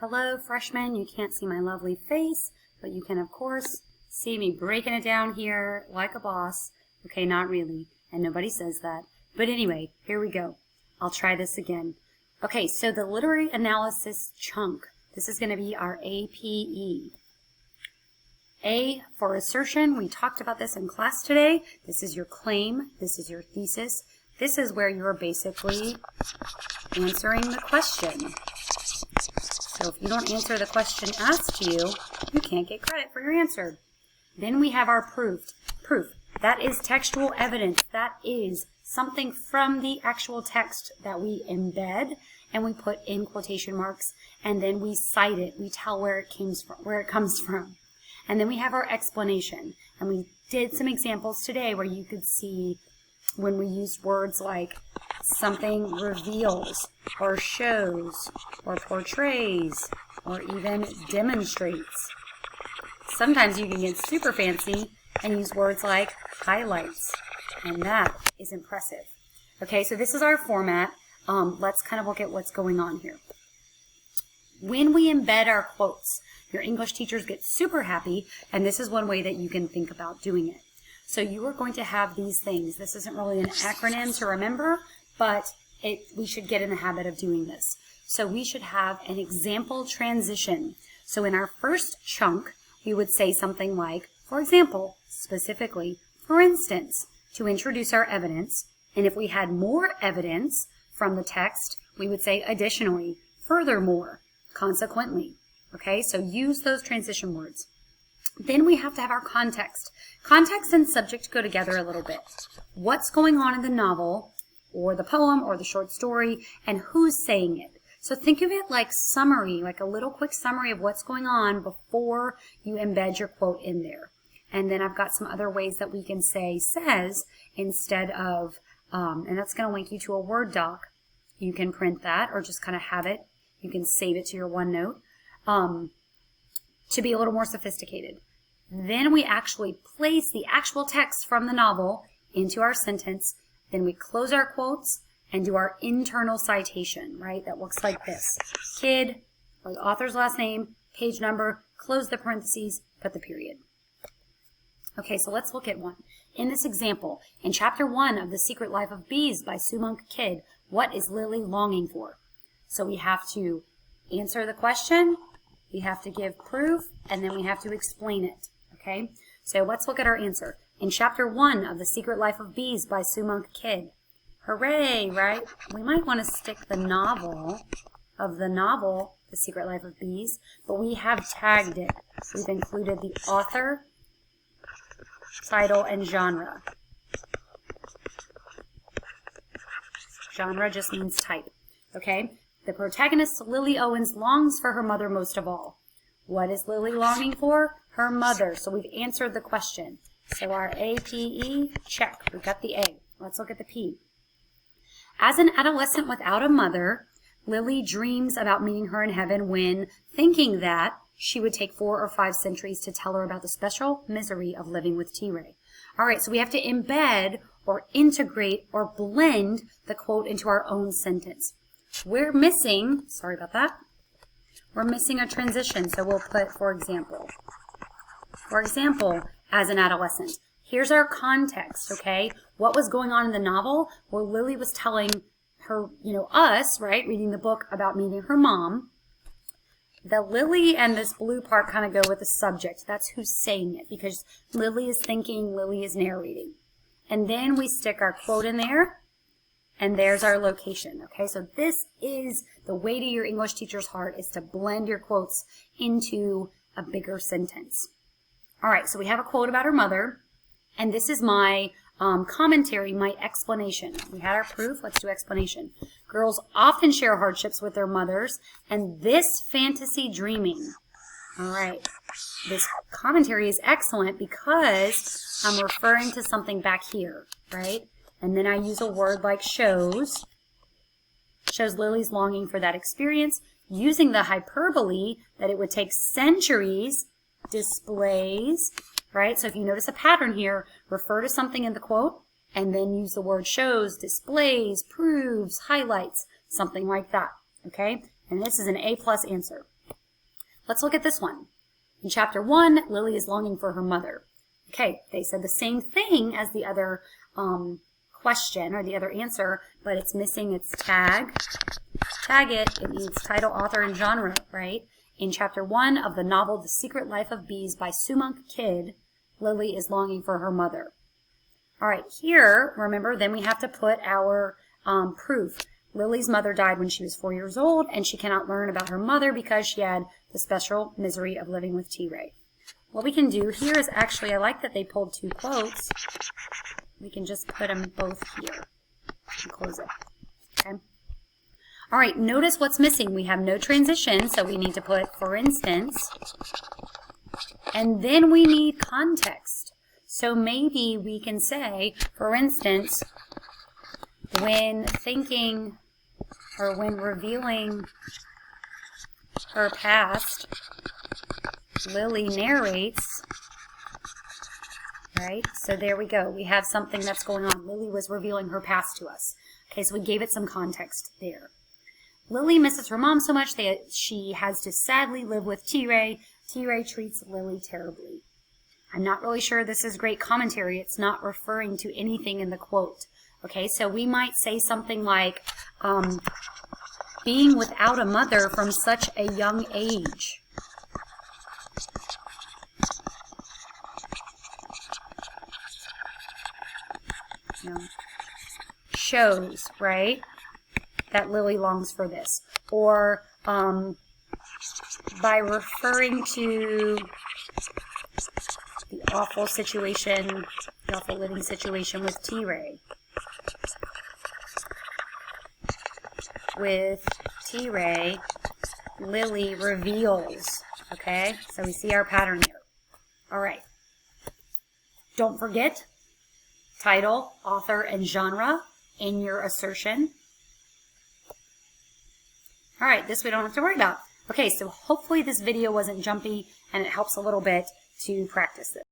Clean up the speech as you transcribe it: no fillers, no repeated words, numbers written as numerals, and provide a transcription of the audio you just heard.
Hello, freshmen. You can't see my lovely face, but you can, of course, see me breaking it down here like a boss. Okay, not really, and nobody says that. But anyway, here we go. I'll try this again. Okay, so the literary analysis chunk. This is going to be our APE. A for assertion. We talked about this in class today. This is your claim. This is your thesis. This is where you're basically answering the question. So if you don't answer the question asked to you, you can't get credit for your answer. Then we have our proof. That is textual evidence. That is something from the actual text that we embed and we put in quotation marks, and then we cite it. We tell where it comes from. And then we have our explanation. And we did some examples today where you could see when we used words like something reveals or shows or portrays or even demonstrates. Sometimes you can get super fancy and use words like highlights, and that is impressive. Okay, so this is our format. Let's kind of look at what's going on here. When we embed our quotes, your English teachers get super happy, and this is one way that you can think about doing it. So you are going to have these things. This isn't really an acronym to remember, but we should get in the habit of doing this. So we should have an example transition. So in our first chunk, we would say something like, for example, specifically, for instance, to introduce our evidence. And if we had more evidence from the text, we would say additionally, furthermore, consequently. Okay, so use those transition words. Then we have to have our context. Context and subject go together a little bit. What's going on in the novel, or the poem, or the short story, and who's saying it. So think of it like summary, like a little quick summary of what's going on before you embed your quote in there. And then I've got some other ways that we can say says instead of, and that's going to link you to a Word doc. You can print that or just kind of have it. You can save it to your OneNote to be a little more sophisticated. Then we actually place the actual text from the novel into our sentence. Then we close our quotes and do our internal citation, right? That looks like this. Kid, or the author's last name, page number, close the parentheses, put the period. Okay, so let's look at one. In this example, in chapter 1 of The Secret Life of Bees by Sue Monk Kidd, what is Lily longing for? So we have to answer the question, we have to give proof, and then we have to explain it. Okay, so let's look at our answer. In chapter 1 of The Secret Life of Bees by Sue Monk Kidd. Hooray, right? We might want to stick the novel, The Secret Life of Bees, but we have tagged it. We've included the author, title, and genre. Genre just means type. Okay? The protagonist, Lily Owens, longs for her mother most of all. What is Lily longing for? Her mother. So we've answered the question. So our APE, check. We got the A. Let's look at the P. As an adolescent without a mother, Lily dreams about meeting her in heaven when, thinking that she would take 4 or 5 centuries to tell her about the special misery of living with T-Ray. All right, so we have to embed or integrate or blend the quote into our own sentence. We're missing, sorry about that, we're missing a transition, so we'll put, for example, as an adolescent. Here's our context, okay? What was going on in the novel? Well, Lily was telling her, us, right, reading the book about meeting her mom. The Lily and this blue part kind of go with the subject. That's who's saying it, because Lily is thinking, Lily is narrating. And then we stick our quote in there, and there's our location, okay? So this is the way to your English teacher's heart, is to blend your quotes into a bigger sentence. All right, so we have a quote about her mother, and this is my commentary, my explanation. We had our proof, let's do explanation. Girls often share hardships with their mothers, and this fantasy dreaming. All right, this commentary is excellent because I'm referring to something back here, right? And then I use a word like shows Lily's longing for that experience, using the hyperbole that it would take centuries, displays, right? So if you notice a pattern here, refer to something in the quote, and then use the word shows, displays, proves, highlights, something like that, okay? And this is an A+ answer. Let's look at this one. In chapter 1, Lily is longing for her mother. Okay, they said the same thing as the other question or the other answer, but it's missing its tag. Tag it needs title, author, and genre, right? In chapter 1 of the novel The Secret Life of Bees by Sumunk Kidd, Lily is longing for her mother. All right, here, remember, then we have to put our proof. Lily's mother died when she was 4 years old, and she cannot learn about her mother because she had the special misery of living with T-Ray. What we can do here is actually, I like that they pulled 2 quotes. We can just put them both here and close it. Okay. All right, notice what's missing. We have no transition, so we need to put for instance, and then we need context. So maybe we can say, for instance, when thinking or when revealing her past, Lily narrates, right? So there we go. We have something that's going on. Lily was revealing her past to us. Okay, so we gave it some context there. Lily misses her mom so much that she has to sadly live with T-Ray. T-Ray treats Lily terribly. I'm not really sure this is great commentary. It's not referring to anything in the quote. Okay, so we might say something like, being without a mother from such a young age. You know, shows, right, that Lily longs for this. Or by referring to the awful situation, the awful living situation with T-Ray. With T-Ray, Lily reveals. Okay, so we see our pattern here. All right. Don't forget title, author, and genre in your assertion. All right, this we don't have to worry about. Okay, so hopefully this video wasn't jumpy and it helps a little bit to practice this.